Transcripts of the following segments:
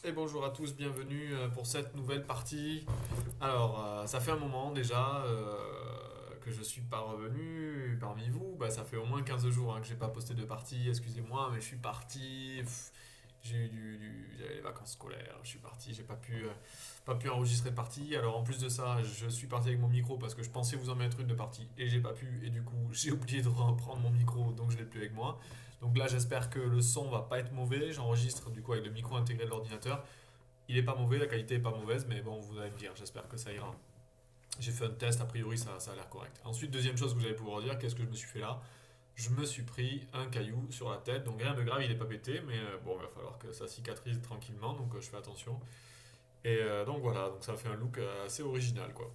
Et bonjour à tous, bienvenue pour cette nouvelle partie. Alors, ça fait un moment déjà que je suis pas revenu parmi vous. Bah, ça fait au moins 15 jours que j'ai pas posté de partie, excusez-moi, mais je suis parti. J'ai eu j'avais les vacances scolaires, je suis parti, j'ai pas pu enregistrer de partie. Alors en plus de ça, je suis parti avec mon micro parce que je pensais vous en mettre une de partie et j'ai pas pu. Et du coup, j'ai oublié de reprendre mon micro, donc je l'ai plus avec moi. Donc là, j'espère que le son va pas être mauvais. J'enregistre du coup avec le micro intégré de l'ordinateur. Il est pas mauvais, la qualité est pas mauvaise, mais bon, vous allez me dire, j'espère que ça ira. J'ai fait un test, a priori ça a l'air correct. Ensuite, deuxième chose que vous allez pouvoir dire, qu'est-ce que je me suis fait là? Je me suis pris un caillou sur la tête, donc rien de grave, il n'est pas pété, mais bon, il va falloir que ça cicatrise tranquillement, donc je fais attention. Et donc voilà, donc ça fait un look assez original quoi.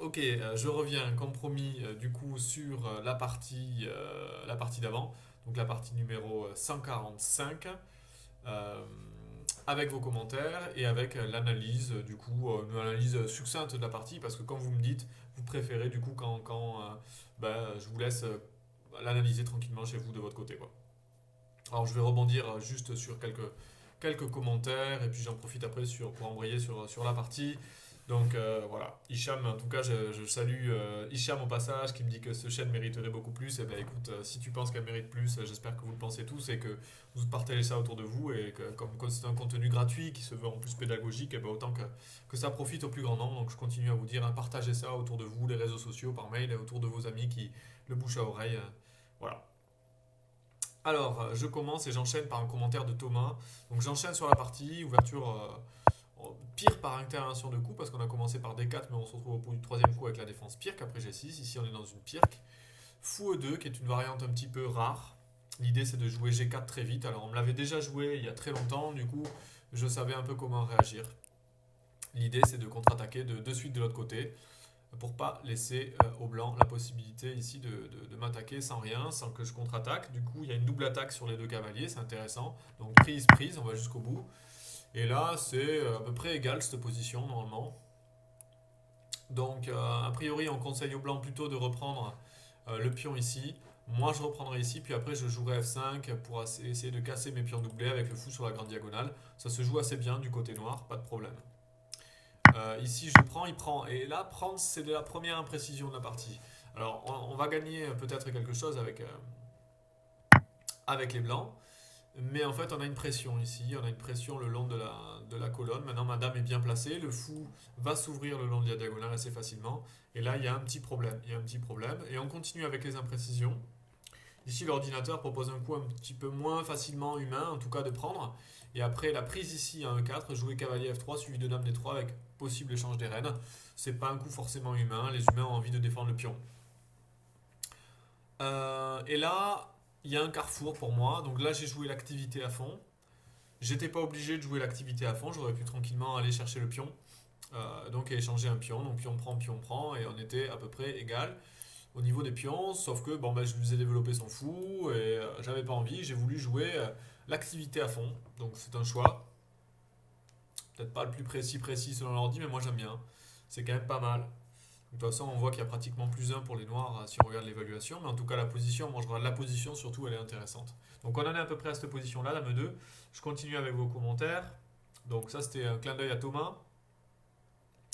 Ok, je reviens comme promis du coup sur la partie d'avant, donc la partie numéro 145. euh, avec vos commentaires et avec l'analyse, du coup, une analyse succincte de la partie, parce que comme vous me dites, vous préférez du coup quand je vous laisse l'analyser tranquillement chez vous de votre côté, quoi. Alors je vais rebondir juste sur quelques commentaires, et puis j'en profite après pour embrayer sur la partie. Donc voilà, Hicham, en tout cas, je salue Hicham au passage qui me dit que ce chaîne mériterait beaucoup plus. Et ben écoute, si tu penses qu'elle mérite plus, j'espère que vous le pensez tous et que vous partagez ça autour de vous. Et que comme c'est un contenu gratuit qui se veut en plus pédagogique, et ben autant que ça profite au plus grand nombre. Donc je continue à vous dire, hein, partagez ça autour de vous, les réseaux sociaux, par mail, autour de vos amis qui le bouche à oreille. Voilà. Alors, je commence et j'enchaîne par un commentaire de Thomas. Donc j'enchaîne sur la partie ouverture. Pire par intervention de coup parce qu'on a commencé par D4 mais on se retrouve au bout du troisième coup avec la défense Pirque après G6. Ici on est dans une Pirque. Fou E2 qui est une variante un petit peu rare. L'idée c'est de jouer G4 très vite. Alors on me l'avait déjà joué il y a très longtemps, du coup je savais un peu comment réagir. L'idée c'est de contre-attaquer de suite de l'autre côté pour pas laisser au blanc la possibilité ici de m'attaquer sans rien, sans que je contre-attaque. Du coup il y a une double attaque sur les deux cavaliers, c'est intéressant. Donc prise, on va jusqu'au bout. Et là, c'est à peu près égal cette position normalement. Donc, a priori, on conseille au blanc plutôt de reprendre le pion ici. Moi, je reprendrai ici, puis après, je jouerai F5 pour essayer de casser mes pions doublés avec le fou sur la grande diagonale. Ça se joue assez bien du côté noir, pas de problème. Ici, je prends, il prend. Et là, prendre, c'est de la première imprécision de la partie. Alors, on va gagner peut-être quelque chose avec les blancs. Mais en fait, on a une pression ici, on a une pression le long de la colonne. Maintenant, ma dame est bien placée, le fou va s'ouvrir le long de la diagonale assez facilement. Et là, il y a un petit problème, il y a un petit problème. Et on continue avec les imprécisions. Ici, l'ordinateur propose un coup un petit peu moins facilement humain, en tout cas de prendre. Et après, la prise ici à 1-4, jouer cavalier F3 suivi de dame D3 avec possible échange des reines. C'est pas un coup forcément humain, les humains ont envie de défendre le pion. Et là, il y a un carrefour pour moi. Donc là, j'ai joué l'activité à fond. J'étais pas obligé de jouer l'activité à fond, j'aurais pu tranquillement aller chercher le pion, donc échanger un pion, donc pion prend, et on était à peu près égal au niveau des pions, sauf que bon, ben, je lui ai développé son fou, et j'avais pas envie, j'ai voulu jouer l'activité à fond, donc c'est un choix, peut-être pas le plus précis selon l'ordi, mais moi j'aime bien, c'est quand même pas mal. De toute façon, on voit qu'il y a pratiquement plus un pour les noirs si on regarde l'évaluation, mais en tout cas, la position, moi je regarde la position surtout, elle est intéressante. Donc on en est à peu près à cette position-là, la me 2. Je continue avec vos commentaires. Donc ça, c'était un clin d'œil à Thomas.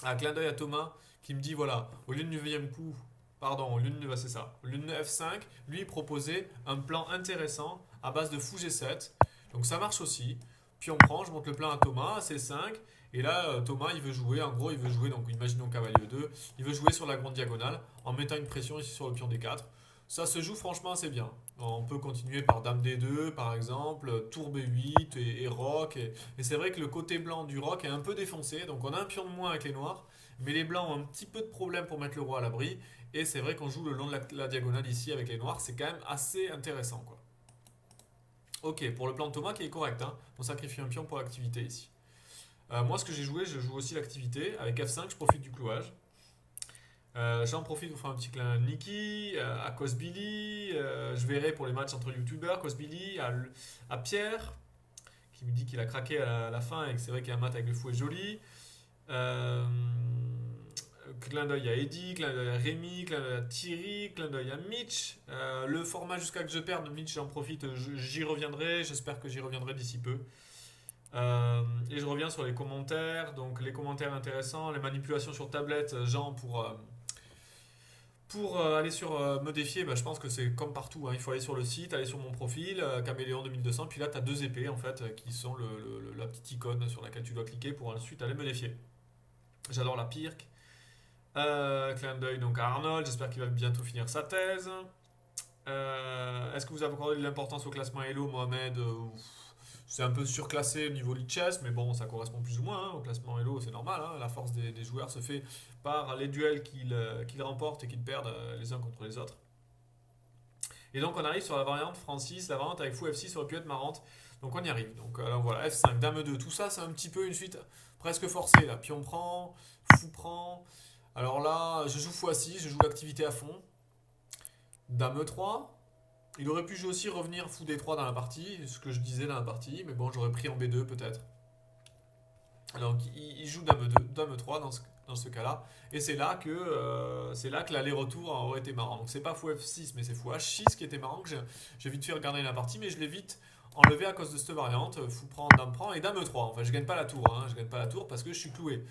Un clin d'œil à Thomas qui me dit voilà, au lieu de 9 coup, pardon, au lieu de, c'est ça, au lieu de F5, lui il proposait un plan intéressant à base de fou G7. Donc ça marche aussi. Puis on prend, je monte le plan à Thomas, à C5. Et là, Thomas, il veut jouer, en gros, il veut jouer, donc imaginons cavalier 2, il veut jouer sur la grande diagonale en mettant une pression ici sur le pion D4. Ça se joue franchement assez bien. On peut continuer par Dame D2 par exemple, Tour B8 et Roc. Et c'est vrai que le côté blanc du Roc est un peu défoncé, donc on a un pion de moins avec les noirs, mais les blancs ont un petit peu de problème pour mettre le roi à l'abri. Et c'est vrai qu'on joue le long de la diagonale ici avec les noirs, c'est quand même assez intéressant quoi. Ok, pour le plan de Thomas qui est correct, hein. On sacrifie un pion pour l'activité ici. Moi, ce que j'ai joué, je joue aussi l'activité. Avec F5, je profite du clouage. J'en profite pour faire un petit clin d'œil à Niki, à Cosbilly. Je verrai pour les matchs entre youtubeurs, Cosbilly, à Pierre, qui me dit qu'il a craqué à la fin et que c'est vrai qu'il y a un mat avec le fou est joli. Euh, Clin d'œil à Eddy, clin d'œil à Rémi, clin d'œil à Thierry, clin d'œil à Mitch. Le format jusqu'à que je perde, Mitch, j'en profite, j'y reviendrai. J'espère que j'y reviendrai d'ici peu. Et je reviens sur les commentaires. Donc les commentaires intéressants, les manipulations sur tablette, Jean, pour aller sur me défier, bah, je pense que c'est comme partout, hein. Il faut aller sur le site, aller sur mon profil, Caméléon 2200, puis là tu as deux épées en fait, qui sont la petite icône sur laquelle tu dois cliquer pour ensuite aller me défier. J'adore la pirque. Clin d'œil donc à Arnold, j'espère qu'il va bientôt finir sa thèse. Est-ce que vous avez accordé de l'importance au classement Elo, Mohamed? C'est un peu surclassé au niveau league chess, mais bon, ça correspond plus ou moins hein, au classement Elo, c'est normal. Hein. La force des joueurs se fait par les duels qu'ils remportent et qu'ils perdent les uns contre les autres. Et donc on arrive sur la variante Francis, la variante avec fou F6 aurait pu être marrante. Donc on y arrive. Donc voilà, F5, Dame 2, tout ça c'est un petit peu une suite presque forcée là. Pion prend, fou prend. Alors là, je joue fou A6, je joue l'activité à fond. Dame 3. Il aurait pu aussi revenir fou D3 dans la partie, ce que je disais dans la partie, mais bon, j'aurais pris en B2 peut-être. Donc il joue Dame 2, Dame 3 dans ce cas-là, et c'est là que l'aller-retour aurait été marrant. Donc c'est pas fou F6, mais c'est fou H6 qui était marrant, que j'ai vite fait regarder la partie, mais je l'ai vite enlevé à cause de cette variante, fou prend, Dame prend, et Dame 3. Enfin, je gagne pas la tour, hein, je gagne pas la tour parce que je suis cloué.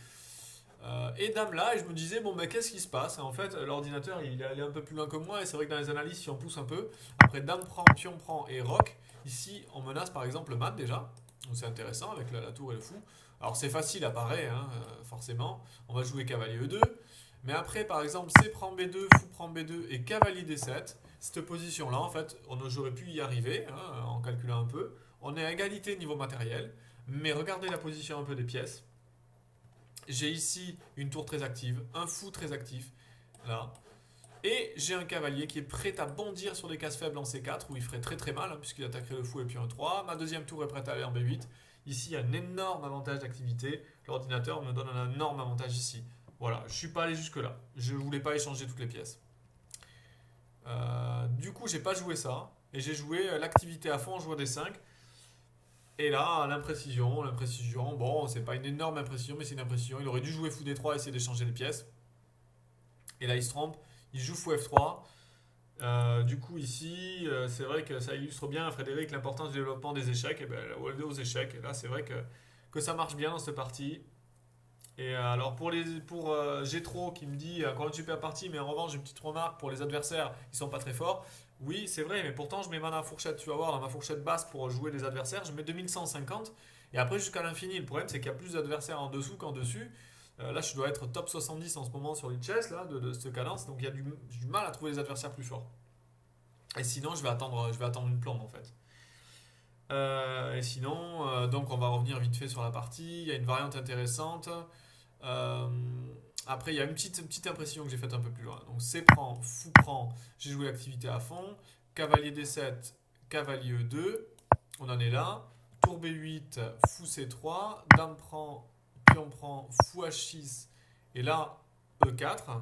Et dame là, et je me disais, bon, mais qu'est-ce qui se passe? Et en fait, l'ordinateur, il est allé un peu plus loin que moi, et c'est vrai que dans les analyses, si on pousse un peu, après dame prend, pion prend et roc, ici, on menace par exemple le mat déjà, donc c'est intéressant avec la tour et le fou. Alors c'est facile à parer, hein, forcément, on va jouer cavalier E2, mais après, par exemple, C prend B2, fou prend B2 et cavalier D7, cette position-là, en fait, j'aurais pu y arriver, hein, en calculant un peu. On est à égalité niveau matériel, mais regardez la position un peu des pièces. J'ai ici une tour très active, un fou très actif, là. Et j'ai un cavalier qui est prêt à bondir sur des cases faibles en C4, où il ferait très très mal, hein, puisqu'il attaquerait le fou et puis un 3. Ma deuxième tour est prête à aller en B8. Ici, il y a un énorme avantage d'activité. L'ordinateur me donne un énorme avantage ici. Voilà, je ne suis pas allé jusque là. Je ne voulais pas échanger toutes les pièces. Du coup, j'ai pas joué ça. Et j'ai joué l'activité à fond en jouant des 5. Et là, l'imprécision, bon, c'est pas une énorme imprécision, mais c'est une imprécision. Il aurait dû jouer fou D3 et essayer d'échanger les pièces. Et là, il se trompe, il joue fou F3. Du coup, ici, c'est vrai que ça illustre bien, Frédéric, l'importance du développement des échecs. Et bien, aux échecs, et là, c'est vrai que ça marche bien dans cette partie. Et alors, pour Gétro qui me dit encore une super partie, mais en revanche, j'ai une petite remarque pour les adversaires, ils sont pas très forts. Oui, c'est vrai, mais pourtant, je mets ma fourchette, tu vas voir, dans ma fourchette basse pour jouer les adversaires, je mets 2150 et après jusqu'à l'infini. Le problème, c'est qu'il y a plus d'adversaires en dessous qu'en dessus. Là, je dois être top 70 en ce moment sur les chess là, de cette cadence, donc j'ai du mal à trouver les adversaires plus forts. Et sinon, je vais attendre une plombe en fait. Et sinon, donc on va revenir vite fait sur la partie. Il y a une variante intéressante. Euh, Après, il y a une petite impression que j'ai faite un peu plus loin. Donc, C prend, fou prend, j'ai joué l'activité à fond. Cavalier D7, cavalier E2, on en est là. Tour B8, fou C3, dame prend, pion prend, fou H6, et là, E4.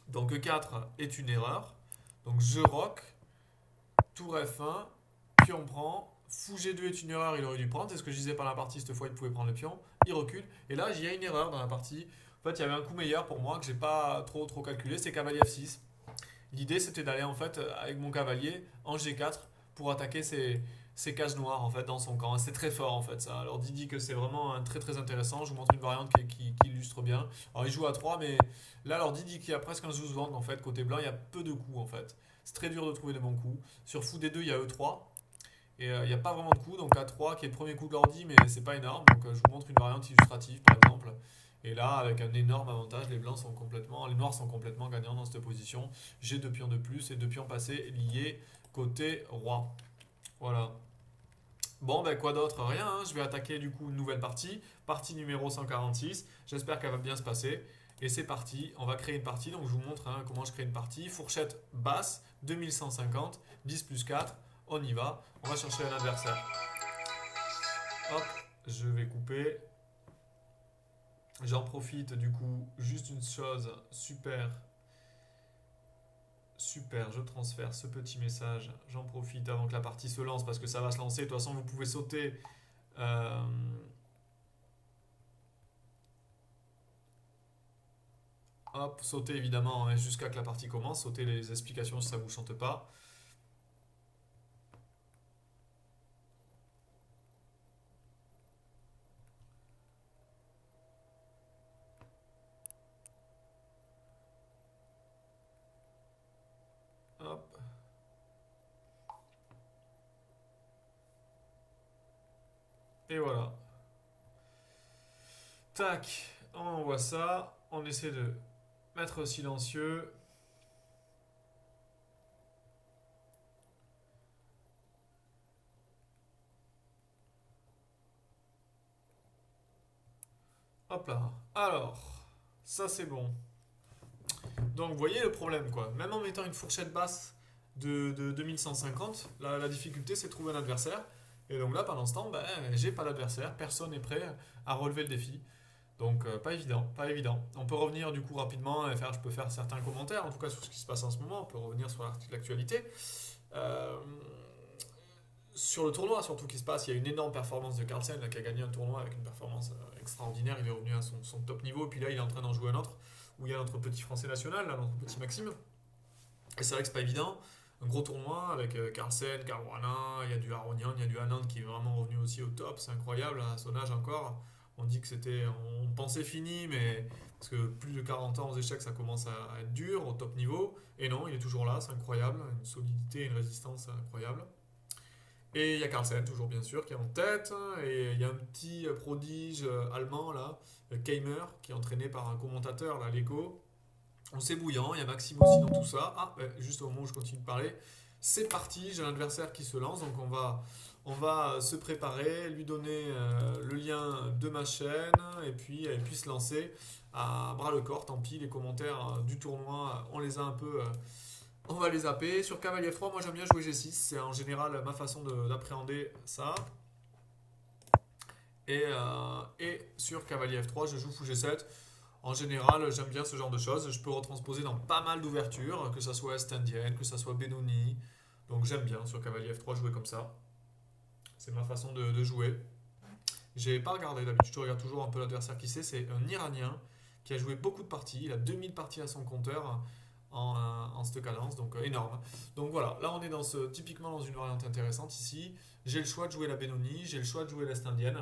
Donc, E4 est une erreur. Donc, je rock, tour F1, pion prend, fou G2 est une erreur, il aurait dû prendre. C'est ce que je disais par la partie, cette fois il pouvait prendre le pion. Il recule. Et là, il y a une erreur dans la partie. En fait, il y avait un coup meilleur pour moi que j'ai pas trop calculé, c'est cavalier F6. L'idée c'était d'aller en fait avec mon cavalier en G4 pour attaquer ces cases noires en fait dans son camp. C'est très fort en fait ça. Alors Didi que c'est vraiment très très intéressant. Je vous montre une variante qui illustre bien. Alors il joue à 3 mais là alors Didi qui a presque un Zuzwang en fait côté blanc, il y a peu de coups en fait. C'est très dur de trouver des bons coups. Sur fou D2 il y a E3. Et il n'y a pas vraiment de coup, donc A3 qui est le premier coup de l'ordi, mais c'est pas énorme. Donc je vous montre une variante illustrative par exemple. Et là, avec un énorme avantage, les noirs sont complètement gagnants dans cette position. J'ai deux pions de plus et deux pions passés liés côté roi. Voilà. Bon, ben quoi d'autre? Rien, hein. Je vais attaquer du coup une nouvelle partie. Partie numéro 146. J'espère qu'elle va bien se passer. Et c'est parti, on va créer une partie. Donc je vous montre hein, comment je crée une partie. Fourchette basse, 2150, 10 plus 4. On y va. On va chercher un adversaire. Hop, je vais couper. J'en profite du coup, juste une chose super, super, je transfère ce petit message. J'en profite avant que la partie se lance parce que ça va se lancer. De toute façon, vous pouvez sauter. euh, Hop, sauter évidemment hein, jusqu'à que la partie commence. Sauter les explications si ça vous chante pas. Et voilà. Tac, on envoie ça. On essaie de mettre silencieux. Hop là. Alors, ça c'est bon. Donc vous voyez le problème quoi. Même en mettant une fourchette basse de 2150, la difficulté c'est de trouver un adversaire. Et donc là pendant ce temps, ben, j'ai pas d'adversaire, personne n'est prêt à relever le défi. Donc pas évident, pas évident. On peut revenir du coup rapidement et faire, je peux faire certains commentaires, en tout cas sur ce qui se passe en ce moment. On peut revenir sur l'actualité. Euh, sur le tournoi surtout qui se passe, il y a une énorme performance de Carlsen là, qui a gagné un tournoi avec une performance extraordinaire. Il est revenu à son top niveau, puis là il est en train d'en jouer un autre où il y a notre petit français national, là, notre petit Maxime. Et c'est vrai que c'est pas évident. Un gros tournoi avec Carlsen, Caruana, il y a du Aronian, il y a du Anand qui est vraiment revenu aussi au top. C'est incroyable à son âge encore. On dit que c'était. On pensait fini, mais. Parce que plus de 40 ans aux échecs, ça commence à être dur au top niveau. Et non, il est toujours là, c'est incroyable. Une solidité et une résistance incroyable. Et il y a Carlsen, toujours bien sûr, qui est en tête. Et il y a un petit prodige allemand, là, Keimer, qui est entraîné par un commentateur, là, Lego. On sait bouillant, il y a Maxime aussi dans tout ça. Ah, juste au moment où je continue de parler, c'est parti, j'ai un adversaire qui se lance, donc on va se préparer, lui donner le lien de ma chaîne, et puis elle puisse se lancer à bras le corps. Tant pis, les commentaires du tournoi, on les a un peu. On va les zapper. Sur cavalier F3, moi j'aime bien jouer G6, c'est en général ma façon d'appréhender ça. Et sur cavalier F3, je joue fou G7. En général, j'aime bien ce genre de choses. Je peux retransposer dans pas mal d'ouvertures, que ça soit Est-Indienne, que ça soit Benoni. Donc j'aime bien sur cavalier F3 jouer comme ça. C'est ma façon de jouer. J'ai pas regardé d'habitude, je regarde toujours un peu l'adversaire qui c'est. C'est un Iranien qui a joué beaucoup de parties. Il a 2000 parties à son compteur en cette cadence, donc énorme. Donc voilà, là on est typiquement dans une variante intéressante ici. J'ai le choix de jouer la Benoni, j'ai le choix de jouer l'Est-Indienne.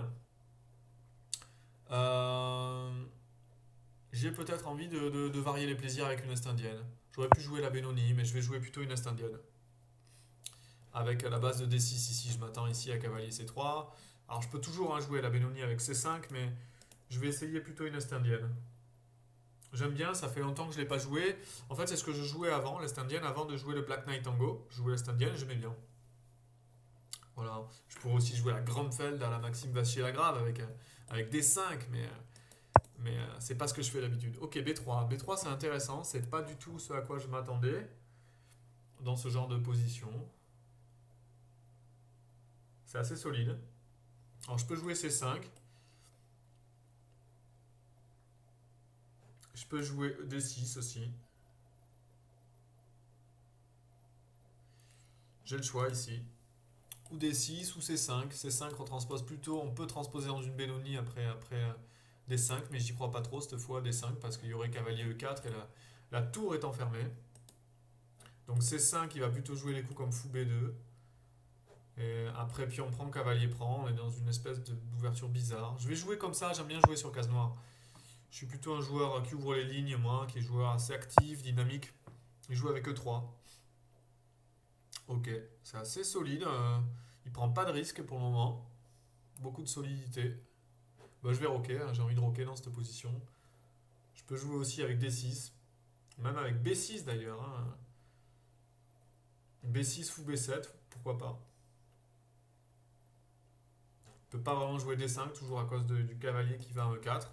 Euh, J'ai peut-être envie de varier les plaisirs avec une Est-Indienne. J'aurais pu jouer la Benoni, mais je vais jouer plutôt une Est-Indienne. Avec la base de D6 ici, je m'attends ici à cavalier C3. Alors je peux toujours jouer la Benoni avec C5, mais je vais essayer plutôt une Est-Indienne. J'aime bien, ça fait longtemps que je ne l'ai pas joué. En fait, c'est ce que je jouais avant, l'Est-Indienne, avant de jouer le Black Knight Tango. Je jouais l'Est-Indienne, j'aimais bien. Voilà. Je pourrais aussi jouer la Grandfeld à la Maxime Vachier-Lagrave avec D5, mais c'est pas ce que je fais d'habitude. Ok, B3. B3, c'est intéressant. C'est pas du tout ce à quoi je m'attendais dans ce genre de position. C'est assez solide. Alors, je peux jouer C5. Je peux jouer D6 aussi. J'ai le choix ici. Ou D6 ou C5. C5 retranspose plutôt. On peut transposer dans une Benoni après D5, mais j'y crois pas trop cette fois D5 parce qu'il y aurait cavalier E4 et la tour est enfermée. Donc C5 il va plutôt jouer les coups comme fou B2. Et après pion prend, cavalier prend, on est dans une espèce d'ouverture bizarre. Je vais jouer comme ça, j'aime bien jouer sur case noire. Je suis plutôt un joueur qui ouvre les lignes, moi, qui est joueur assez actif, dynamique. Il joue avec E3. Ok, c'est assez solide. Il prend pas de risque pour le moment. Beaucoup de solidité. Bah, je vais rocker, hein, j'ai envie de rocker dans cette position. Je peux jouer aussi avec D6. Même avec B6 d'ailleurs, hein. B6 fou B7, pourquoi pas. Je peux pas vraiment jouer D5, toujours à cause du cavalier qui va à E4.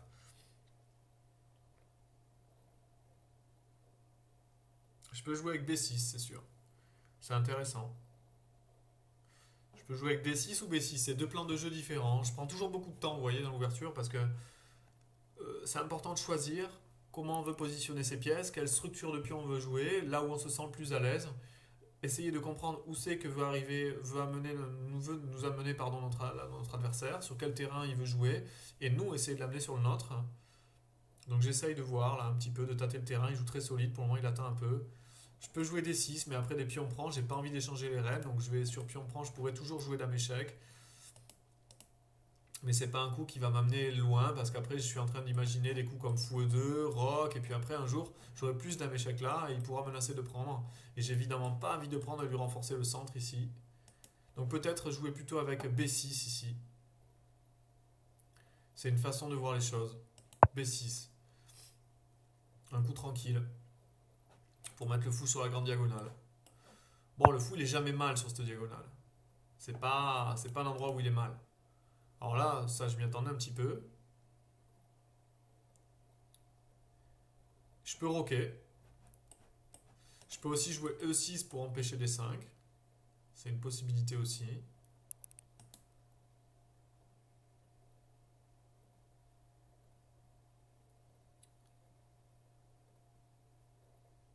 Je peux jouer avec D6, c'est sûr. C'est intéressant. Je peux jouer avec D6 ou B6, c'est deux plans de jeu différents. Je prends toujours beaucoup de temps, vous voyez, dans l'ouverture, parce que c'est important de choisir comment on veut positionner ses pièces, quelle structure de pion on veut jouer, là où on se sent le plus à l'aise. Essayer de comprendre où c'est que veut nous amener pardon, notre adversaire, sur quel terrain il veut jouer, et nous essayer de l'amener sur le nôtre. Donc j'essaye de voir là un petit peu, de tâter le terrain. Il joue très solide, pour le moment il atteint un peu. Je peux jouer des 6 mais après des pions prend, j'ai pas envie d'échanger les reines, donc je vais sur pion prend, je pourrais toujours jouer dame échec. Mais c'est pas un coup qui va m'amener loin, parce qu'après je suis en train d'imaginer des coups comme fou E2, roc, et puis après un jour j'aurai plus dame échec là, et il pourra menacer de prendre. Et j'ai évidemment pas envie de prendre et lui renforcer le centre ici. Donc peut-être jouer plutôt avec B6 ici. C'est une façon de voir les choses. B6. Un coup tranquille. Pour mettre le fou sur la grande diagonale. Bon, le fou, il est jamais mal sur cette diagonale. C'est pas l'endroit où il est mal. Alors là, ça, je m'y attendais un petit peu. Je peux roquer. Je peux aussi jouer E6 pour empêcher D5. C'est une possibilité aussi.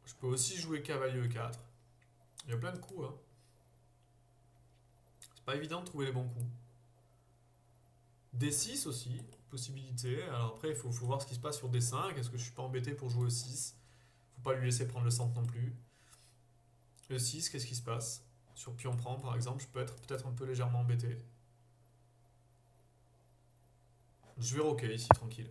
Je peux aussi jouer cavalier E4. Il y a plein de coups, hein. C'est pas évident de trouver les bons coups. D6 aussi, possibilité. Alors après, il faut voir ce qui se passe sur D5. Est-ce que je suis pas embêté pour jouer E6? Faut pas lui laisser prendre le centre non plus. E6, qu'est-ce qui se passe? Sur pion prend par exemple, je peux être peut-être un peu légèrement embêté. Je vais roquer ici, tranquille.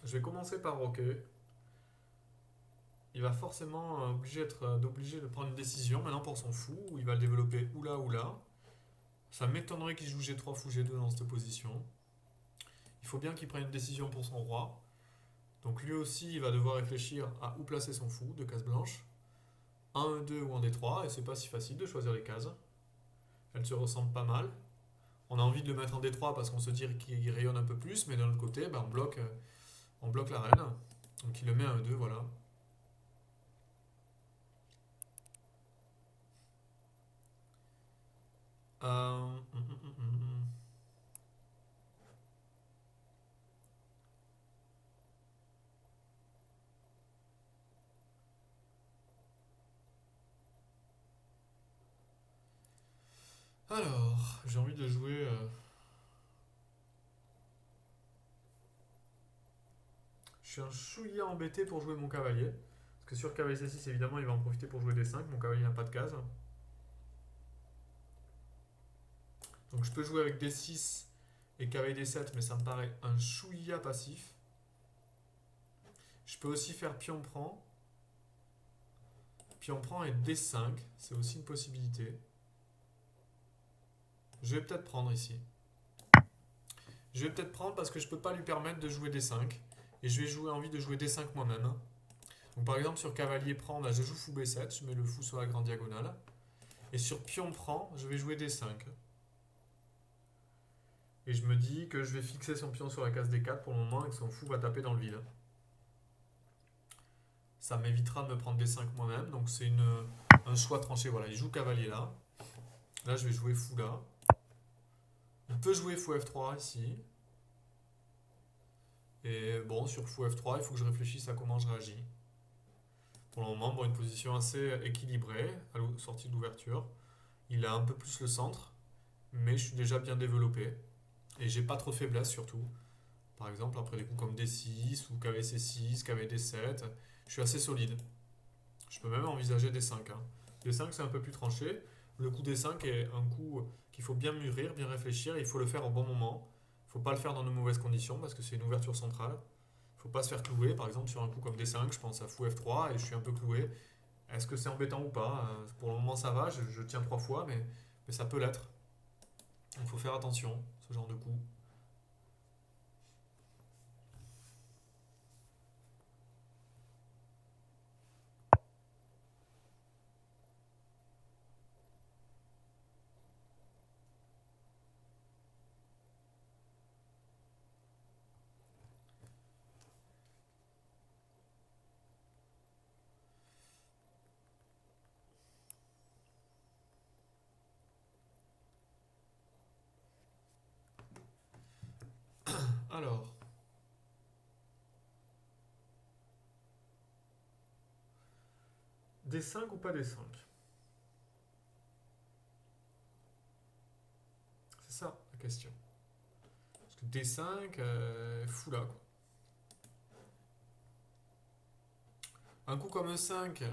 Je vais commencer par roquer. Il va forcément d'obliger de prendre une décision maintenant pour son fou, où il va le développer ou là ou là. Ça m'étonnerait qu'il joue G3 fou G2 dans cette position. Il faut bien qu'il prenne une décision pour son roi. Donc lui aussi, il va devoir réfléchir à où placer son fou de case blanche. En E2 ou en D3, et c'est pas si facile de choisir les cases. Elles se ressemblent pas mal. On a envie de le mettre en D3 parce qu'on se dit qu'il rayonne un peu plus, mais d'un autre côté, on bloque la reine. Donc il le met en E2, voilà. Euh, hum, hum, hum, hum. Alors, j'ai envie de jouer. Je suis un chouïa embêté pour jouer mon cavalier. Parce que sur cavalier C6, évidemment, il va en profiter pour jouer D5. Mon cavalier n'a pas de case. Donc je peux jouer avec D6 et cavalier D7, mais ça me paraît un chouïa passif. Je peux aussi faire pion prend. Pion prend et D5, c'est aussi une possibilité. Je vais peut-être prendre ici. Je vais peut-être prendre parce que je ne peux pas lui permettre de jouer D5. Et je vais jouer envie de jouer D5 moi-même. Donc par exemple sur cavalier prend, là, je joue fou B7, je mets le fou sur la grande diagonale. Et sur pion prend, je vais jouer D5. Et je me dis que je vais fixer son pion sur la case D4 pour le moment et que son fou va taper dans le vide. Ça m'évitera de me prendre D5 moi-même, donc c'est un choix tranché. Voilà, il joue cavalier là. Là, je vais jouer fou là. Il peut jouer fou F3 ici. Et bon, sur fou F3, il faut que je réfléchisse à comment je réagis. Pour le moment, bon, une position assez équilibrée à la sortie de l'ouverture. Il a un peu plus le centre, mais je suis déjà bien développé. Et j'ai pas trop de faiblesse surtout. Par exemple, après des coups comme D6 ou cavalier C6, cavalier D7, je suis assez solide. Je peux même envisager D5. D5, c'est un peu plus tranché. Le coup D5 est un coup qu'il faut bien mûrir, bien réfléchir. Et il faut le faire au bon moment. Il ne faut pas le faire dans de mauvaises conditions parce que c'est une ouverture centrale. Il ne faut pas se faire clouer. Par exemple, sur un coup comme D5, je pense à fou F3 et je suis un peu cloué. Est-ce que c'est embêtant ou pas? Pour le moment, ça va. Je tiens 3 fois, mais ça peut l'être. Il faut faire attention, ce genre de coup. Alors, D5 ou pas D5? C'est ça la question. Parce que D5, fou là quoi. Un coup comme E5,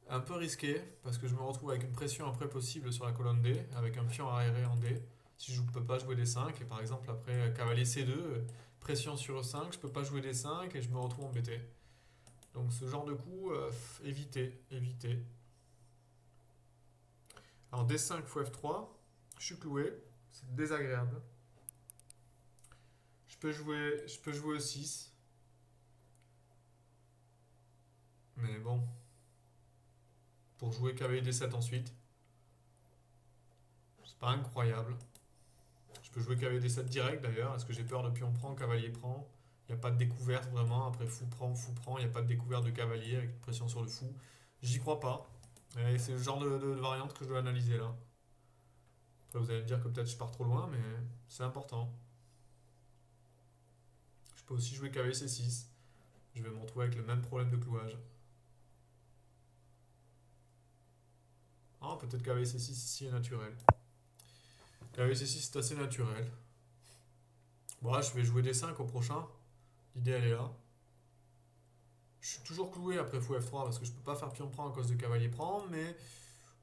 un peu risqué, parce que je me retrouve avec une pression après possible sur la colonne D, avec un pion arriéré en D. Si je ne peux pas jouer D5, et par exemple après cavalier C2, pression sur E5, je ne peux pas jouer D5 et je me retrouve embêté. Donc ce genre de coup, éviter, éviter. Alors D5 x F3, je suis cloué, c'est désagréable. Je peux jouer E6, mais bon, pour jouer cavalier D7 ensuite, c'est pas incroyable. Je peux jouer cavalier D7 direct d'ailleurs, est-ce que j'ai peur de pion prend, cavalier prend? Il n'y a pas de découverte vraiment, après fou prend, il n'y a pas de découverte de cavalier avec une pression sur le fou. J'y crois pas. Et c'est le genre de variante que je dois analyser là. Après vous allez me dire que peut-être je pars trop loin, mais c'est important. Je peux aussi jouer cavalier C6. Je vais me retrouver avec le même problème de clouage. Ah, peut-être cavalier C6 ici est naturel. Cavalier C6 c'est assez naturel. Bon là je vais jouer D5 au prochain. L'idée elle est là. Je suis toujours cloué après fou F3 parce que je peux pas faire pion prend à cause de cavalier prend, mais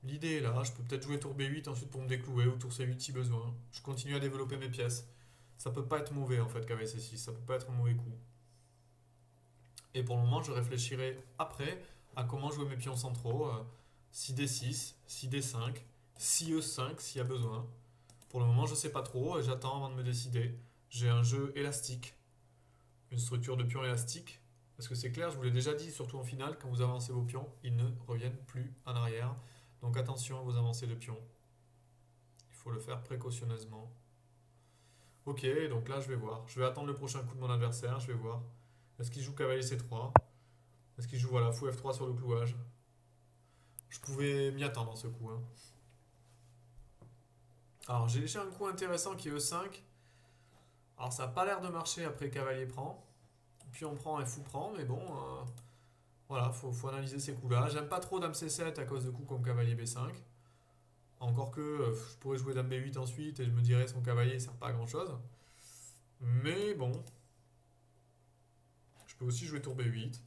l'idée est là. Je peux peut-être jouer tour B8 ensuite pour me déclouer ou tour C8 si besoin. Je continue à développer mes pièces. Ça peut pas être mauvais en fait cavalier C6, ça peut pas être un mauvais coup. Et pour le moment je réfléchirai après à comment jouer mes pions centraux. Si D6, si D5, si E5 s'il y a besoin. Pour le moment je sais pas trop et j'attends avant de me décider. J'ai un jeu élastique, une structure de pions élastique. Parce que c'est clair, je vous l'ai déjà dit, surtout en finale, quand vous avancez vos pions, ils ne reviennent plus en arrière. Donc attention à vos avancées de pions. Il faut le faire précautionneusement. Ok, donc là je vais voir. Je vais attendre le prochain coup de mon adversaire, je vais voir. Est-ce qu'il joue cavalier C3? Est-ce qu'il joue voilà, fou F3 sur le clouage? Je pouvais m'y attendre dans ce coup, hein. Alors j'ai laissé un coup intéressant qui est E5. Alors ça n'a pas l'air de marcher après cavalier prend. Puis on prend et fou prend, mais bon, voilà, faut analyser ces coups-là. J'aime pas trop dame C7 à cause de coups comme cavalier B5. Encore que je pourrais jouer dame B8 ensuite et je me dirais son cavalier ne sert pas à grand chose. Mais bon, je peux aussi jouer tour B8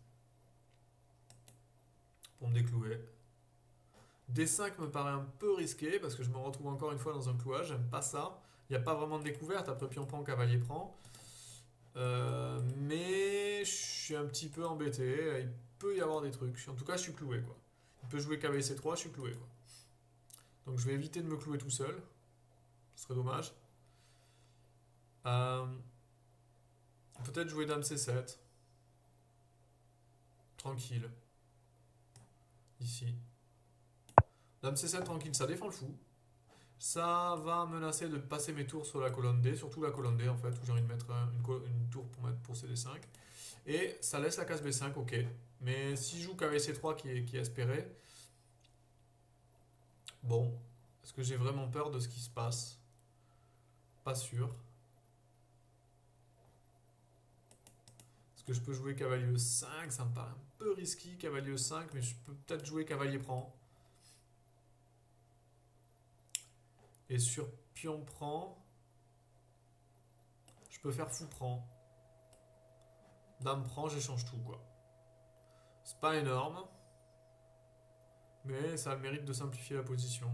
pour me déclouer. D5 me paraît un peu risqué parce que je me retrouve encore une fois dans un clouage, j'aime pas ça. Il n'y a pas vraiment de découverte, après pion prend, cavalier prend. Mais je suis un petit peu embêté, il peut y avoir des trucs. En tout cas, je suis cloué quoi. Il peut jouer cavalier C3, je suis cloué quoi. Donc je vais éviter de me clouer tout seul. Ce serait dommage. Euh, Peut-être jouer dame C7. Tranquille. Ici. Dame C7 tranquille, ça défend le fou. Ça va menacer de passer mes tours sur la colonne D, surtout la colonne D en fait, où j'ai envie de mettre une tour pour mettre pour CD5. Et ça laisse la case B5, ok. Mais si je joue cavalier C3 qui est espéré, bon, est-ce que j'ai vraiment peur de ce qui se passe? Pas sûr. Est-ce que je peux jouer cavalier E5? Ça me paraît un peu risqué, cavalier E5, mais je peux peut-être jouer cavalier prend. Et sur pion prend, je peux faire fou prend. Dame prend, j'échange tout quoi. C'est pas énorme, mais ça a le mérite de simplifier la position.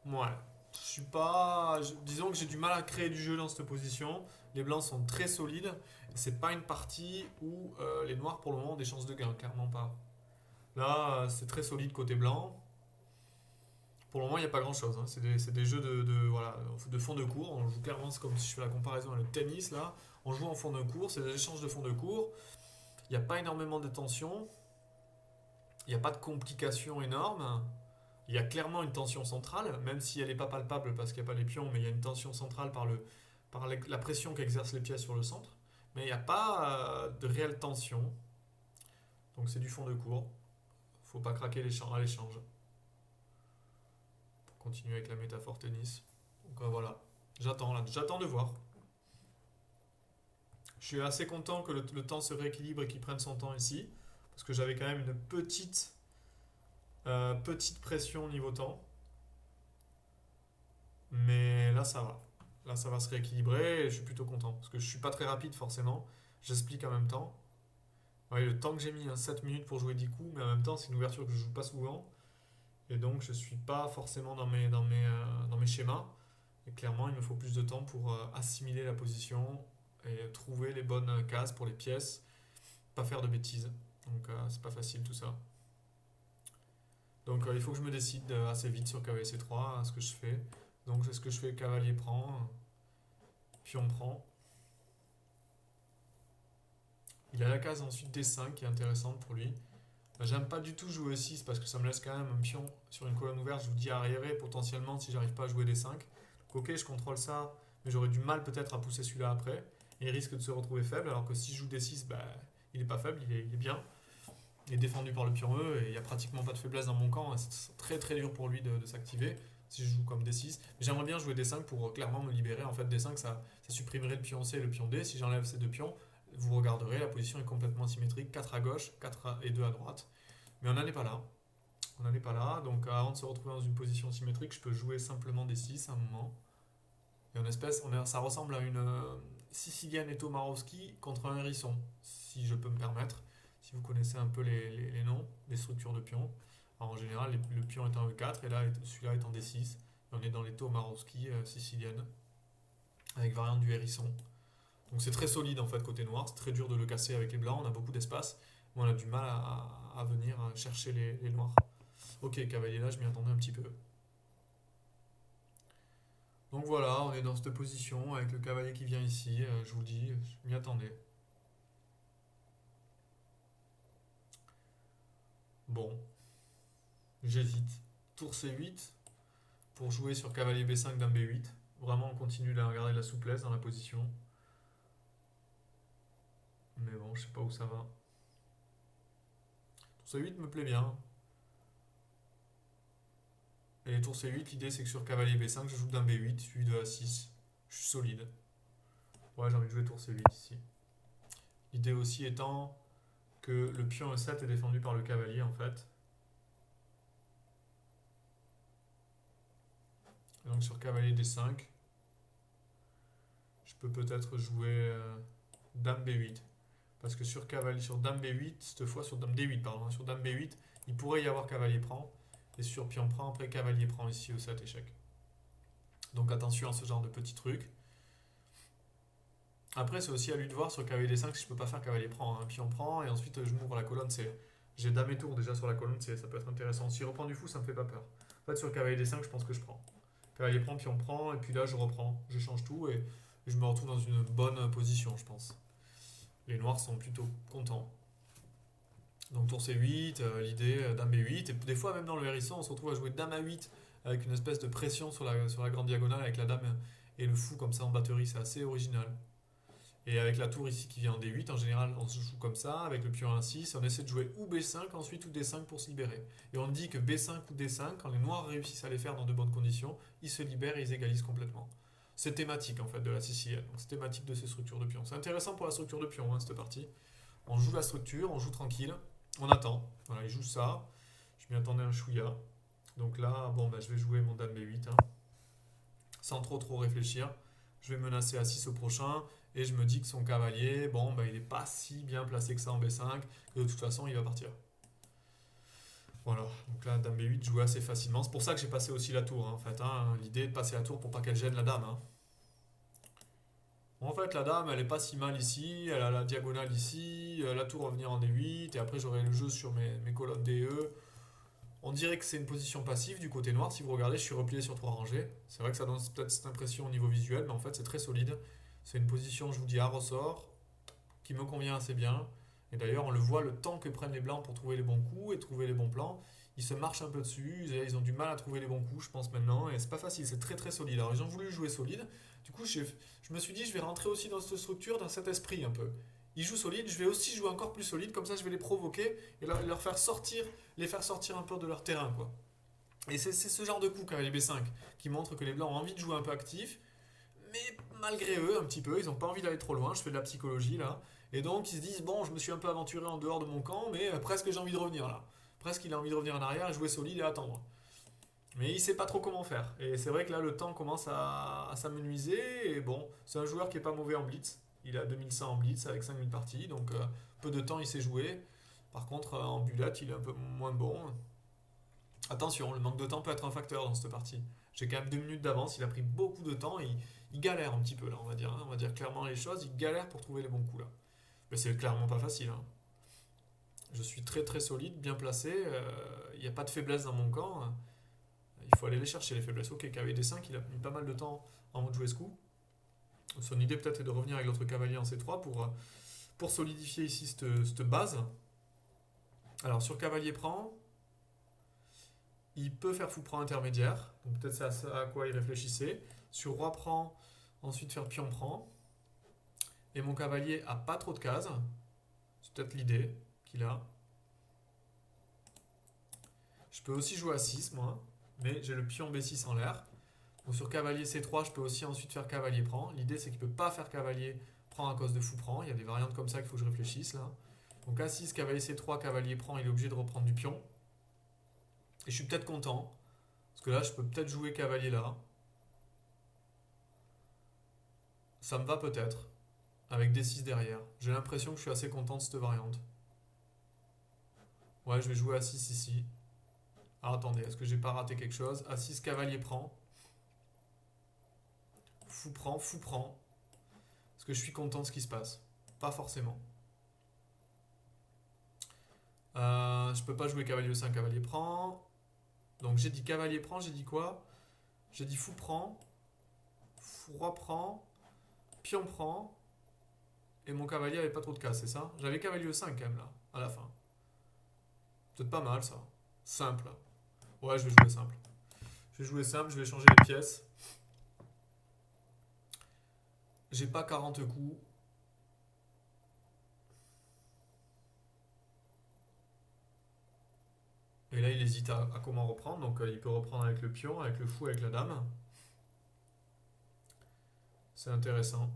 Ouais. Je suis pas. Disons que j'ai du mal à créer du jeu dans cette position. Les blancs sont très solides. C'est pas une partie où les noirs pour le moment ont des chances de gain, clairement pas. Là, c'est très solide côté blanc. Pour le moment, il n'y a pas grand chose, hein. C'est des jeux voilà, de fond de cours. On joue clairement, c'est comme si je fais la comparaison avec le tennis là. On joue en fond de cours, c'est des échanges de fond de cours. Il n'y a pas énormément de tension. Il n'y a pas de complications énormes. Il y a clairement une tension centrale, même si elle n'est pas palpable parce qu'il n'y a pas les pions, mais il y a une tension centrale par la pression qu'exercent les pièces sur le centre. Mais il n'y a pas de réelle tension. Donc c'est du fond de cours. Faut pas craquer à l'échange. Pour continuer avec la métaphore tennis. Donc voilà. J'attends de voir. Je suis assez content que le temps se rééquilibre et qu'il prenne son temps ici. Parce que j'avais quand même une petite pression au niveau temps. Mais là, ça va. Là, ça va se rééquilibrer et je suis plutôt content. Parce que je suis pas très rapide forcément. J'explique en même temps. Ouais, le temps que j'ai mis, hein, 7 minutes pour jouer 10 coups, mais en même temps, c'est une ouverture que je joue pas souvent. Et donc, je suis pas forcément dans mes schémas. Et clairement, il me faut plus de temps pour assimiler la position et trouver les bonnes cases pour les pièces. Pas faire de bêtises. Donc, c'est pas facile tout ça. Donc il faut que je me décide assez vite sur cavalier C3, ce que je fais. Donc c'est ce que je fais, cavalier prend, pion prend. Il a la case ensuite D5 qui est intéressante pour lui. J'aime pas du tout jouer E6 parce que ça me laisse quand même un pion sur une colonne ouverte, je vous dis arriéré potentiellement si j'arrive pas à jouer D5. Donc ok, je contrôle ça, mais j'aurais du mal peut-être à pousser celui-là après. Et il risque de se retrouver faible, alors que si je joue D6, bah, il est pas faible, il est bien. Il est défendu par le pion E et il n'y a pratiquement pas de faiblesse dans mon camp. C'est très très dur pour lui de s'activer si je joue comme D6. Mais j'aimerais bien jouer D5 pour clairement me libérer. En fait, D5 ça supprimerait le pion C et le pion D. Si j'enlève ces deux pions, vous regarderez, la position est complètement symétrique. 4 à gauche, 4 et 2 à droite. Mais on n'en est pas là. On n'en est pas là. Donc avant de se retrouver dans une position symétrique, je peux jouer simplement D6 à un moment. Et en espèce, ça ressemble à une sicilienne et Tomarowski contre un hérisson, si je peux me permettre. Si vous connaissez un peu les noms des structures de pions. Alors, en général, le pion est en E4 et là, celui-là est en D6. Et on est dans les Tomarowski siciliennes, avec variante du hérisson. Donc c'est très solide en fait côté noir, c'est très dur de le casser avec les blancs, on a beaucoup d'espace, mais on a du mal à venir chercher les noirs. Ok, cavalier là, je m'y attendais un petit peu. Donc voilà, on est dans cette position avec le cavalier qui vient ici, je vous le dis, je m'y attendais. Bon, j'hésite. Tour C8 pour jouer sur cavalier B5 dame B8. Vraiment, on continue de regarder la souplesse dans la position. Mais bon, je sais pas où ça va. Tour C8 me plaît bien. Et les tours C8, l'idée c'est que sur cavalier B5, je joue dame B8, suivi de A6. Je suis solide. Ouais, j'ai envie de jouer tour C8 ici. L'idée aussi étant que le pion E7 est défendu par le cavalier en fait. Et donc sur cavalier D5, je peux peut-être jouer dame B8. Parce que sur dame B8, cette fois sur dame D8, pardon, sur dame B8, il pourrait y avoir cavalier prend. Et sur pion prend, après cavalier prend ici E7 échec. Donc attention à ce genre de petits trucs. Après, c'est aussi à lui de voir sur cavalier D5 si je peux pas faire cavalier prend. Pion prend et ensuite je m'ouvre la colonne C. J'ai dame et tour déjà sur la colonne C, ça peut être intéressant. S'il reprend du fou, ça me fait pas peur. En fait, sur cavalier D5, je pense que je prends. Cavalier prend, pion prend, et puis là je reprends. Je change tout et je me retrouve dans une bonne position, je pense. Les noirs sont plutôt contents. Donc tour C8, l'idée dame B8, et des fois même dans le hérisson, on se retrouve à jouer dame A8 avec une espèce de pression sur la grande diagonale avec la dame et le fou comme ça en batterie, c'est assez original. Et avec la tour ici qui vient en D8, en général on se joue comme ça, avec le pion A6, on essaie de jouer ou B5 ensuite ou D5 pour se libérer. Et on dit que B5 ou D5, quand les noirs réussissent à les faire dans de bonnes conditions, ils se libèrent et ils égalisent complètement. C'est thématique en fait de la sicilienne, donc c'est thématique de ces structures de pions. C'est intéressant pour la structure de pion cette partie. On joue la structure, on joue tranquille, on attend. Voilà, il joue ça, je m'y attendais un chouïa. Donc là, bon, bah, je vais jouer mon dame B8, sans trop réfléchir. Je vais menacer A6 au prochain. Et je me dis que son cavalier, bon, bah, il n'est pas si bien placé que ça en B5, que de toute façon, il va partir. Voilà, donc là, dame B8 joue assez facilement. C'est pour ça que j'ai passé aussi la tour, en fait. L'idée est de passer la tour pour pas qu'elle gêne la dame. En fait, la dame, elle est pas si mal ici. Elle a la diagonale ici. La tour va venir en D8. Et après, j'aurai le jeu sur mes colonnes DE. On dirait que c'est une position passive du côté noir. Si vous regardez, je suis replié sur 3 rangées. C'est vrai que ça donne peut-être cette impression au niveau visuel, mais en fait, c'est très solide. C'est une position, je vous dis, à ressort, qui me convient assez bien. Et d'ailleurs, on le voit, le temps que prennent les blancs pour trouver les bons coups et trouver les bons plans. Ils se marchent un peu dessus, ils ont du mal à trouver les bons coups, je pense maintenant. Et c'est pas facile, c'est très solide. Alors, ils ont voulu jouer solide. Du coup, je me suis dit, je vais rentrer aussi dans cette structure, dans cet esprit un peu. Ils jouent solide, je vais aussi jouer encore plus solide, comme ça je vais les provoquer et leur faire sortir, les faire sortir un peu de leur terrain, quoi. Et c'est ce genre de coup cavalier B5 qui montre que les blancs ont envie de jouer un peu actif, mais malgré eux, un petit peu, ils n'ont pas envie d'aller trop loin. Je fais de la psychologie là. Et donc ils se disent, bon, je me suis un peu aventuré en dehors de mon camp, mais presque j'ai envie de revenir là. Presque il a envie de revenir en arrière, jouer solide et attendre. Mais il sait pas trop comment faire. Et c'est vrai que là, le temps commence à s'amenuiser. Et bon, c'est un joueur qui est pas mauvais en blitz. Il a 2100 en blitz avec 5000 parties. Donc, peu de temps, il sait jouer. Par contre, en bullet, il est un peu moins bon. Attention, le manque de temps peut être un facteur dans cette partie. J'ai quand même 2 minutes d'avance. Il a pris beaucoup de temps. Et il galère un petit peu là, on va dire. On va dire clairement les choses. Il galère pour trouver les bons coups là. Mais c'est clairement pas facile. Je suis très très solide, bien placé. Il n'y a pas de faiblesse dans mon camp. Il faut aller les chercher, les faiblesses. Ok, cavalier D5, il a mis pas mal de temps avant de jouer ce coup. Son idée peut-être est de revenir avec l'autre cavalier en C3 pour solidifier ici cette base. Alors sur cavalier prend, il peut faire fou prend intermédiaire. Donc peut-être c'est à ça à quoi il réfléchissait. Sur roi prend, ensuite faire pion prend. Et mon cavalier a pas trop de cases. C'est peut-être l'idée qu'il a. Je peux aussi jouer à 6 moi. Mais j'ai le pion B6 en l'air. Donc sur cavalier C3, je peux aussi ensuite faire cavalier prend. L'idée c'est qu'il ne peut pas faire cavalier prend à cause de fou prend. Il y a des variantes comme ça qu'il faut que je réfléchisse là. Donc A6, cavalier C3, cavalier prend, il est obligé de reprendre du pion. Et je suis peut-être content. Parce que là, je peux peut-être jouer cavalier là. Ça me va peut-être. Avec D6 derrière. J'ai l'impression que je suis assez content de cette variante. Ouais, je vais jouer A6 ici. Alors attendez, est-ce que j'ai pas raté quelque chose? A6, cavalier prend. Fou prend, fou prend. Est-ce que je suis content de ce qui se passe? Pas forcément. Je peux pas jouer cavalier E5, cavalier prend. Donc j'ai dit cavalier prend, j'ai dit quoi? J'ai dit fou prend, roi prend, pion prend, et mon cavalier avait pas trop de cases, c'est ça? J'avais cavalier E5 quand même là, à la fin. Peut-être pas mal ça. Simple. Ouais, je vais jouer simple. Je vais jouer simple, je vais changer les pièces. J'ai pas 40 coups. Et là, il hésite à comment reprendre. Donc, il peut reprendre avec le pion, avec le fou, avec la dame. C'est intéressant.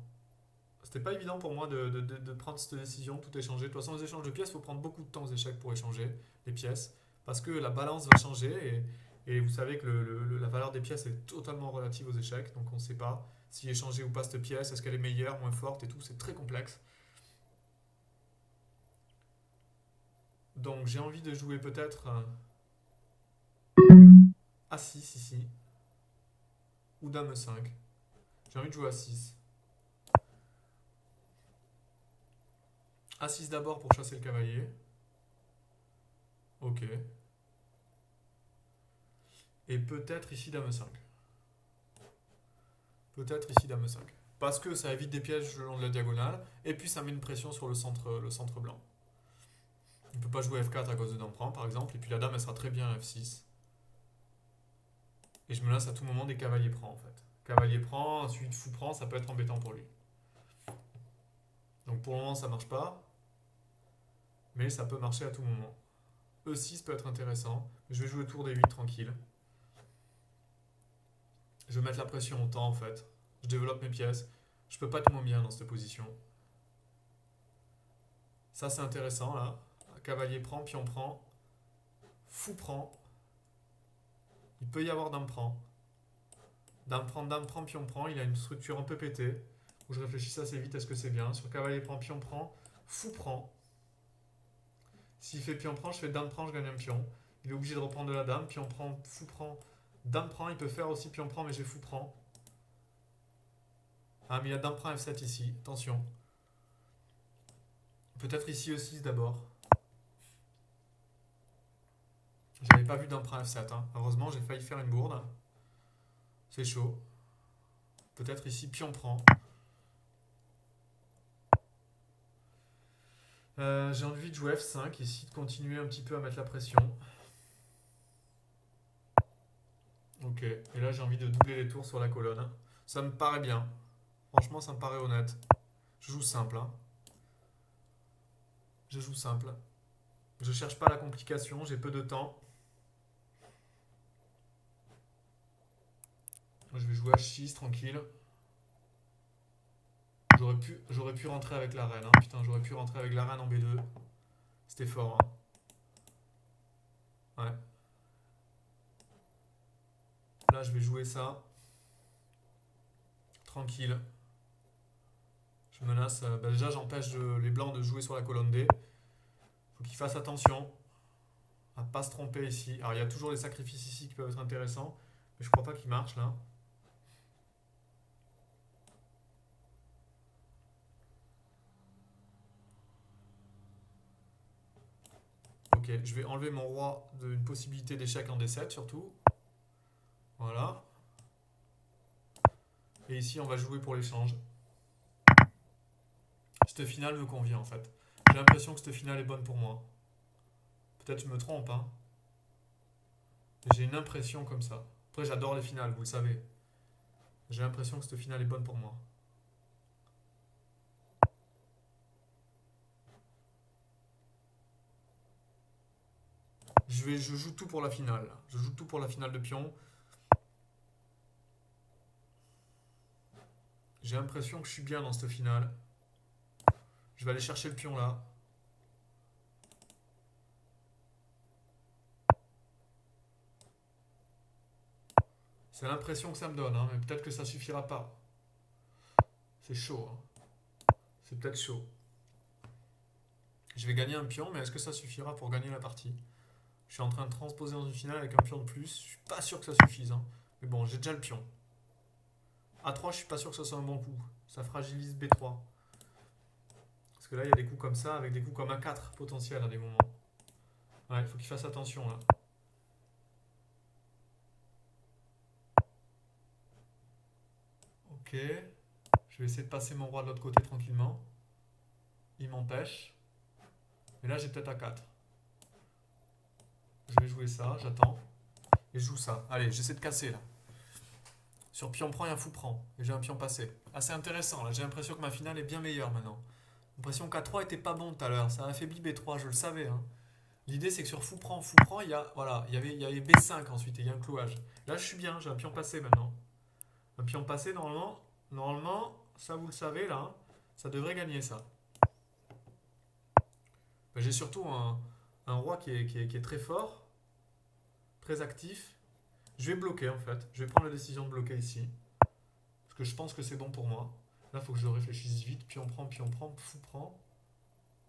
C'était pas évident pour moi de prendre cette décision, tout échanger. De toute façon, les échanges de pièces, il faut prendre beaucoup de temps aux échecs pour échanger les pièces. Parce que la balance va changer et vous savez que la valeur des pièces est totalement relative aux échecs. Donc, on ne sait pas si échanger ou pas cette pièce, est-ce qu'elle est meilleure, moins forte et tout. C'est très complexe. Donc, j'ai envie de jouer peut-être A6 ici. Ou Dame 5. J'ai envie de jouer A6. A6 d'abord pour chasser le cavalier. Ok. Et peut-être ici Dame 5. Peut-être ici Dame 5. Parce que ça évite des pièges le long de la diagonale. Et puis ça met une pression sur le centre blanc. On ne peut pas jouer F4 à cause de Dame prend par exemple. Et puis la dame elle sera très bien à F6. Et je me laisse à tout moment des cavaliers prend en fait. Cavalier prend, ensuite fou prend, ça peut être embêtant pour lui. Donc pour le moment ça marche pas. Mais ça peut marcher à tout moment. E6 peut être intéressant. Je vais jouer tour D8 tranquille. Je vais mettre la pression au temps en fait. Je développe mes pièces. Je peux pas être moins bien dans cette position. Ça c'est intéressant là. Cavalier prend, pion prend. Fou prend. Il peut y avoir dame prend. Dame prend, pion prend. Il a une structure un peu pétée. Où je réfléchis assez vite, est-ce que c'est bien? Sur cavalier prend, pion prend. Fou prend. S'il fait pion prend, je fais dame prend, je gagne un pion. Il est obligé de reprendre de la dame. Pion prend, fou prend. Dame prend, il peut faire aussi pion prend, mais j'ai fou prend. Ah, mais il y a dame prend F7 ici. Attention. Peut-être ici E6 d'abord. J'avais pas vu dame prend F7. Hein. Heureusement, j'ai failli faire une bourde. C'est chaud. Peut-être ici pion prend. J'ai envie de jouer F5 ici, de continuer un petit peu à mettre la pression. Ok, et là j'ai envie de doubler les tours sur la colonne. Ça me paraît bien. Franchement, ça me paraît honnête. Je joue simple. Hein. Je joue simple. Je cherche pas la complication, j'ai peu de temps. Je vais jouer H6 tranquille. J'aurais pu rentrer avec la reine. Hein. Putain, j'aurais pu rentrer avec la reine en B2. C'était fort. Hein. Ouais. Là, je vais jouer ça. Tranquille. Je menace. Déjà, j'empêche les blancs de jouer sur la colonne D. Faut qu'ils fassent attention à pas se tromper ici. Alors, il y a toujours les sacrifices ici qui peuvent être intéressants. Mais je crois pas qu'ils marchent là. Ok, je vais enlever mon roi d'une possibilité d'échec en D7 surtout. Voilà. Et ici, on va jouer pour l'échange. Cette finale me convient en fait. J'ai l'impression que cette finale est bonne pour moi. Peut-être je me trompe, hein. J'ai une impression comme ça. Après, j'adore les finales, vous le savez. J'ai l'impression que cette finale est bonne pour moi. Je joue tout pour la finale. Je joue tout pour la finale de pion. J'ai l'impression que je suis bien dans cette finale. Je vais aller chercher le pion là. C'est l'impression que ça me donne, hein, mais peut-être que ça suffira pas. C'est chaud, hein. C'est peut-être chaud. Je vais gagner un pion, mais est-ce que ça suffira pour gagner la partie? Je suis en train de transposer dans une finale avec un pion de plus. Je suis pas sûr que ça suffise, hein. Mais bon, j'ai déjà le pion. A3, je suis pas sûr que ce soit un bon coup. Ça fragilise B3. Parce que là, il y a des coups comme ça, avec des coups comme A4 potentiels à des moments. Ouais, il faut qu'il fasse attention là. Ok. Je vais essayer de passer mon roi de l'autre côté tranquillement. Il m'empêche. Mais là, j'ai peut-être A4. Je vais jouer ça, j'attends. Et je joue ça. Allez, j'essaie de casser là. Sur pion prend et un fou prend. Et j'ai un pion passé. Ah, c'est intéressant là. J'ai l'impression que ma finale est bien meilleure maintenant. J'ai l'impression qu'A3 était pas bon tout à l'heure. Ça a affaibli B3, je le savais, hein. L'idée c'est que sur fou prend, il y a, voilà, il y avait B5 ensuite et il y a un clouage. Là, je suis bien, j'ai un pion passé maintenant. Un pion passé, normalement, ça vous le savez là, hein, ça devrait gagner ça. Ben, j'ai surtout un roi qui est très fort, très actif. Je vais bloquer en fait. Je vais prendre la décision de bloquer ici. Parce que je pense que c'est bon pour moi. Là, il faut que je réfléchisse vite. Pion prend, fou prend.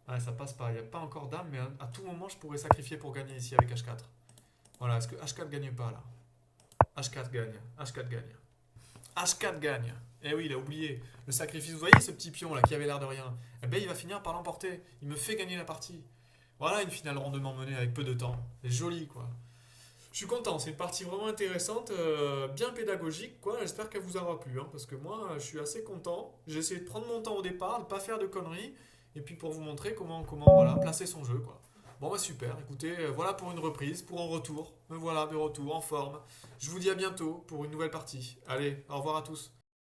Ah, ça passe pas. Il n'y a pas encore dame, mais à tout moment, je pourrais sacrifier pour gagner ici avec H4. Voilà, est-ce que H4 gagne pas là? H4 gagne. H4 gagne. H4 gagne. Eh oui, il a oublié. Le sacrifice, vous voyez ce petit pion là qui avait l'air de rien. Eh ben, il va finir par l'emporter. Il me fait gagner la partie. Voilà une finale rondement menée avec peu de temps. C'est joli quoi. Je suis content, c'est une partie vraiment intéressante, bien pédagogique quoi. J'espère qu'elle vous aura plu, hein, parce que moi je suis assez content. J'ai essayé de prendre mon temps au départ, de ne pas faire de conneries, et puis pour vous montrer comment voilà, placer son jeu quoi. Bon bah super, écoutez, voilà pour une reprise, pour un retour. Me voilà de retour en forme. Je vous dis à bientôt pour une nouvelle partie. Allez, au revoir à tous.